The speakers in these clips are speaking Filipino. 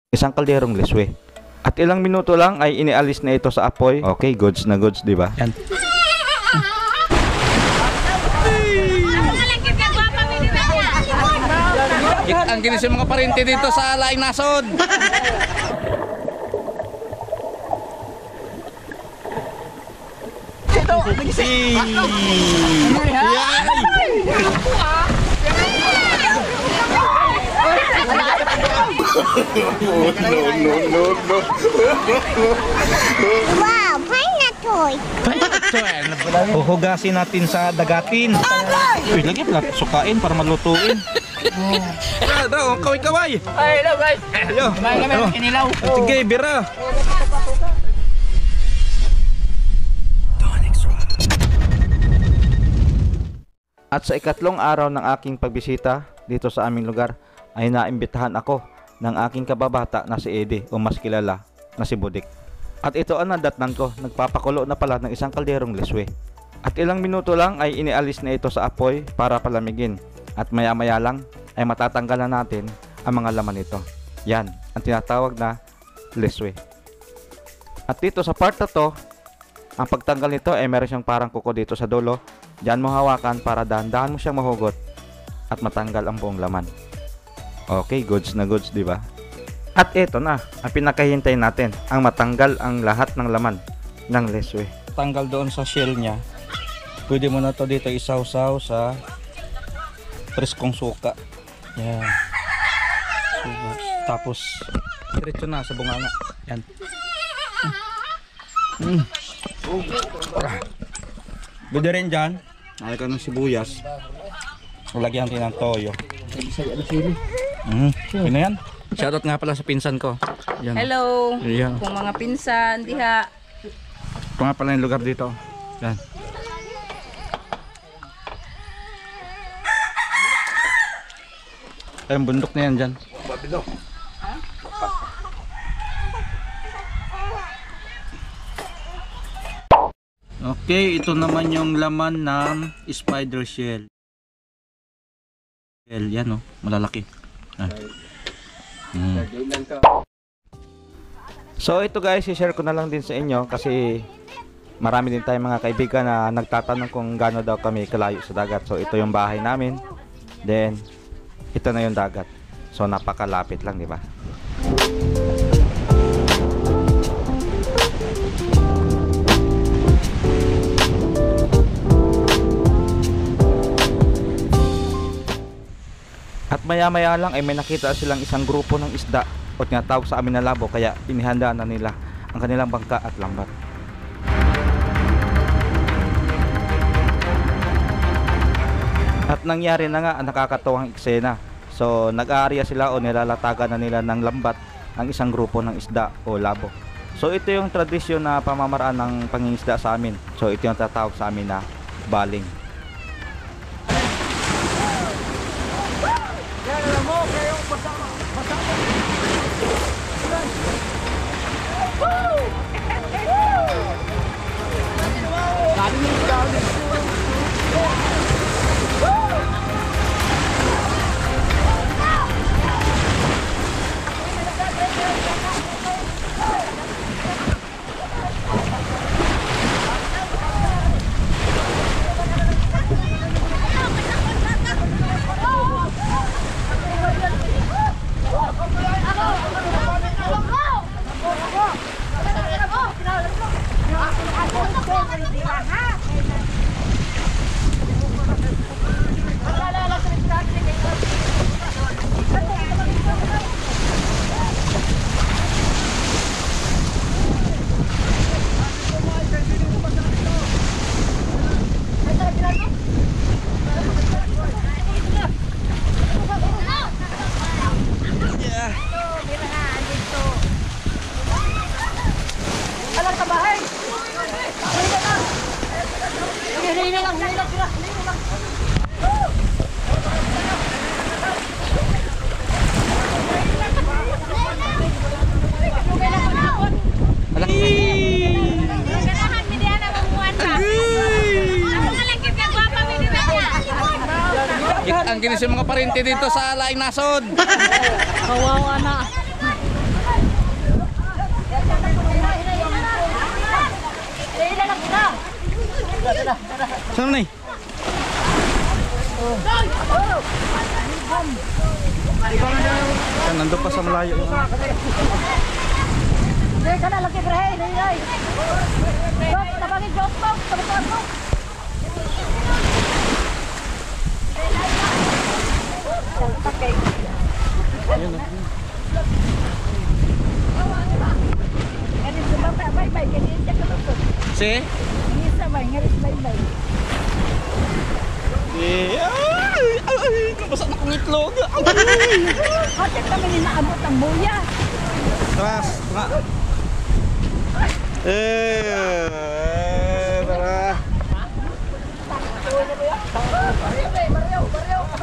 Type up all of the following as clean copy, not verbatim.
isang kalderong leswe. At ilang minuto lang ay inialis na ito sa apoy. Okay, goods na goods, di ba? Yan. Ang kinis yung mga parente dito sa Laing Nasod. Ito, nagising. Wow, pineapple! Huhugasin natin sa dagatin. Uy, lagi pala sukain para malutuin. Daw, kaway-kaway. Ay, hello guys. Hello. Kumain kami ng kinilaw. Sige, bira. At sa ikatlong araw ng aking pagbisita dito sa aming lugar ay naimbitahan ako ng aking kababata na si Eddie o mas kilala na si Budik. At ito ang nadatnan ko, nagpapakulo na pala ng isang kalderong leswe. At ilang minuto lang ay inialis na ito sa apoy para palamigin. At maya maya lang ay matatanggalan natin ang mga laman nito. Yan, ang tinatawag na leswe. At dito sa part na to, ang pagtanggal nito ay meron siyang parang kuko dito sa dulo. Diyan mo hawakan para dahan-dahan mo siyang mahugot at matanggal ang buong laman. Okay, goods na goods, di ba? At ito na, ang pinakahintay natin, ang matanggal ang lahat ng laman ng leswe. Tanggal doon sa shell niya. Pwede mo na to dito isawsaw sa preskong suka. Yan. Tapos diretso na sa bunganga. Yan. Pwede rin dyan. Nalagyan ng sibuyas. Lagyan natin ng toyo. Yun na yan. Shoutout nga pala sa pinsan ko. Yan. Hello. Yan. Kung mga pinsan diha. Ito nga pala yung lugar dito. Yan. Ay, yung bundok na yan dyan. Okay, ito naman yung laman ng spider shell. Yan oh, malalaki. So ito guys, i-share ko na lang din sa inyo kasi marami din tayong mga kaibigan na nagtatanong kung gaano daw kami kalayo sa dagat. So ito yung bahay namin. Then ito na yung dagat. So napakalapit lang, di ba? At maya-maya lang ay may nakita silang isang grupo ng isda o tinatawag sa amin na labo, kaya inihanda na nila ang kanilang bangka at lambat. At nangyari na nga ang nakakatuwang eksena. So nag-aarya sila o nilalatagan na nila ng lambat ang isang grupo ng isda o labo. So ito yung tradisyon na pamamaraan ng pangingisda sa amin. So ito yung tatawag sa amin na baling. Ang kinis yung mga parente dito sa Laing Nasod. Kawawa na. Saan na eh? Nandun pa sa malayo. Si? Nabasa na kong itlog. Tara, tara. Tara.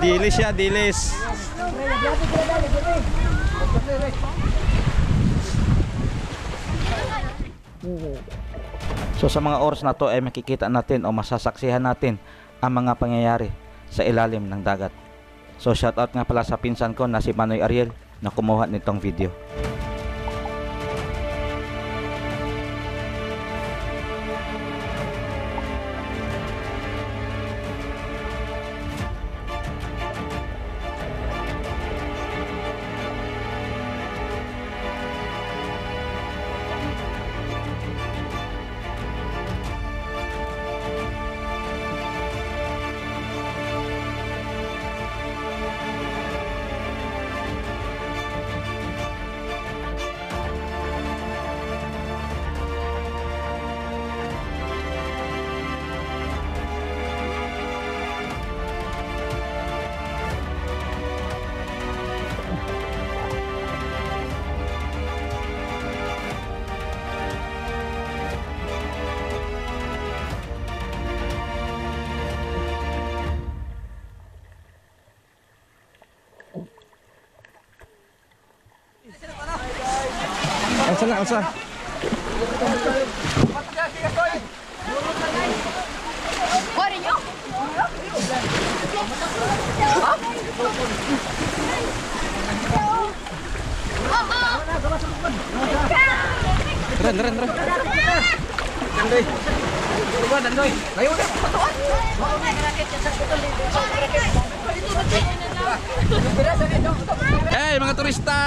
Dilis siya, dilis. So sa mga oras na to ay makikita natin o masasaksihan natin ang mga pangyayari sa ilalim ng dagat. So shoutout nga pala sa pinsan ko na si Manoy Ariel na kumuha nitong video. Alsa na, alsa. Ren. Dandoy. Coba Dandoy. Layo na. Hey, mga turista.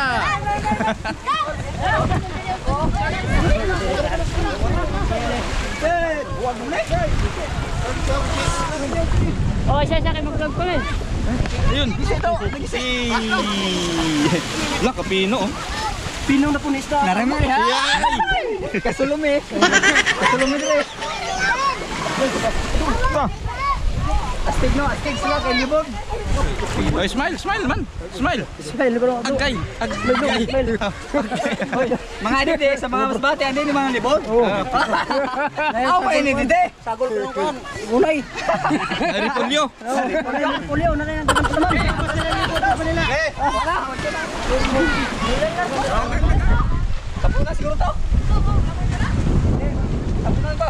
Oh, siya kayo mag-vlog ko eh. Ayun. Lah, kapino oh. Pinong na punis na. Naramay ha? Kasulumi. Kasulumi rin. Astig no, astig sila kay libog. Oh, smile man. Smile. Smile bro. Agay. Mga dede sa mga mas bati ande ni mga libog. Aw pa ini dede. Sagol ko kon. Ulay. Repolyo. Pulyo na yan teman-teman. Tapunan siguro to. Tapunan ba?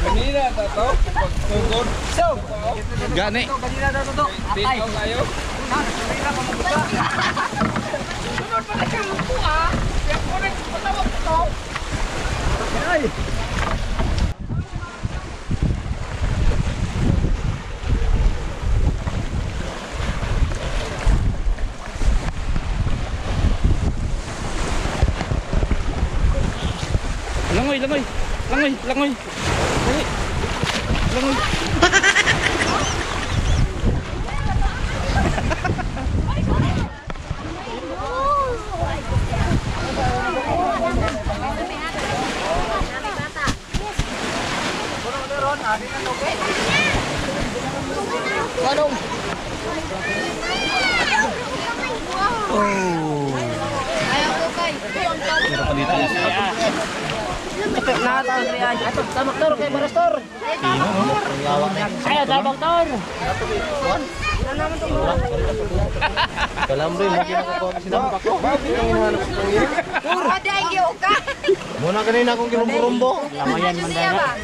Kanina to. Tugod. So, Gani. kanina daw to. Atay. Kayo. Kanina pa mabuta. Sunod pa na kayo po ah. Yang ko rin patawag to. Ay. Langoy. Langoy. Tamak tor kay Marastor. Ayo tamak tor. Kalambre mo kinakakuha ko sinampak ko. Ada yang yoga. Muna kanina akong kinumburumbo. Lamayan mandala.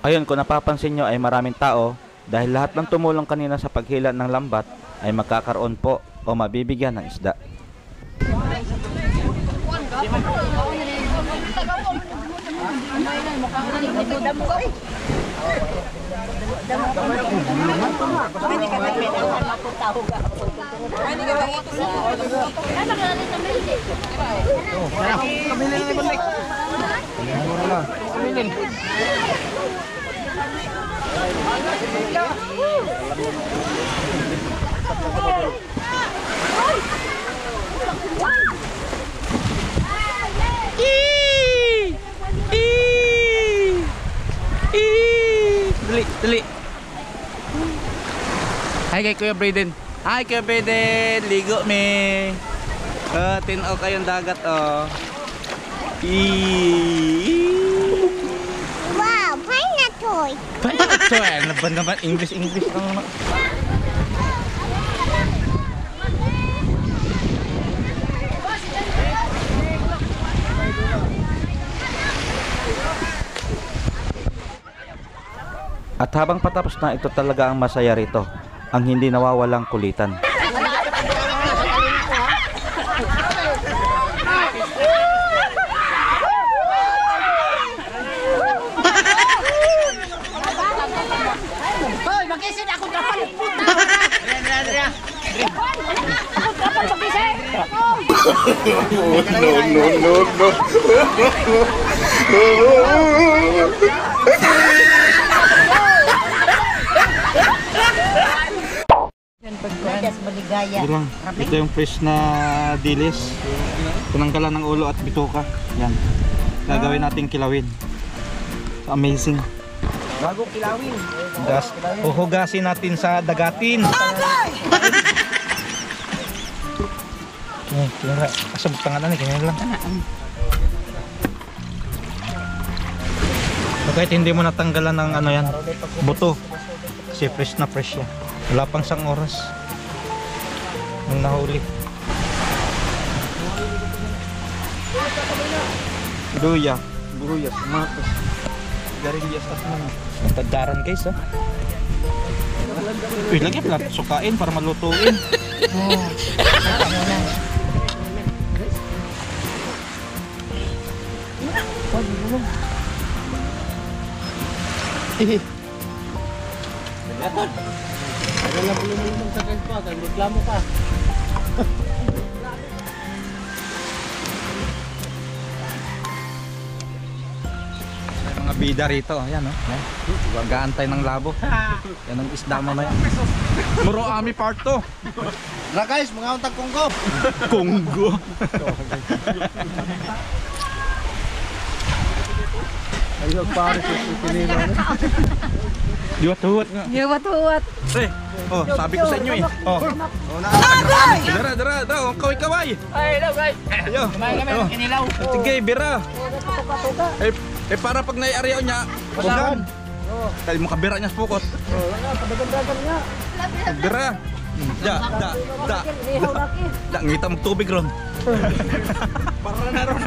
Ayun, kung napapansin nyo ay maraming tao dahil lahat ng tumulong kanina sa paghila ng lambat ay magkakaroon po o mabibigyan ng isda. Dali, dali. Hi kay Kuya Braden. Hi Kuya Braden, ligo me. Tinaw kayong dagat oh. Wow, pineapple. Ito ano ba naman English ang At habang patapos na, ito talaga ang masaya rito, ang hindi nawawalang kulitan. Hoy, magisin ako dapat puta. Ako dapat magisin. Ito, ito yung fresh na dilis. Tinanggalan ng ulo at bituka. Yan. Gagawin nating kilawin. Amazing. Bago kilawin. Uhugasin natin sa dagatin. Kaya kasabot tangan na kanya lang. Kahit hindi mo natanggalan ng ano yan, buto. Kasi fresh na fresh yan. Wala pang isang oras nung nahuli. Luya, buruyas, matos, garilyas at mga tagdaran guys ha. Uy, lagi pala sukain para malutuin. Wala po lumulong sa kento, reklamo ka. May mga bida rito, ayan oh. Mag-aantay ng labo. Yan ang isda mamaya. Muro ami part 2. Tara guys, mga untag konggo. Konggo. Ayok pare sa pinila. Diwat-huwat nga. Huwat-huwat. Oh, sabi ko sa inyo eh. Oh. Dara, oh, kaway-kaway. Ay, hello guys. Ayo. Kumain kami ng kinilaw. Sige, bira. Eh para pag naiaryaw niya, ugan. Dahil makabira niya sa pukot. Bira. Da, ngita magtubig ron. Para na ron.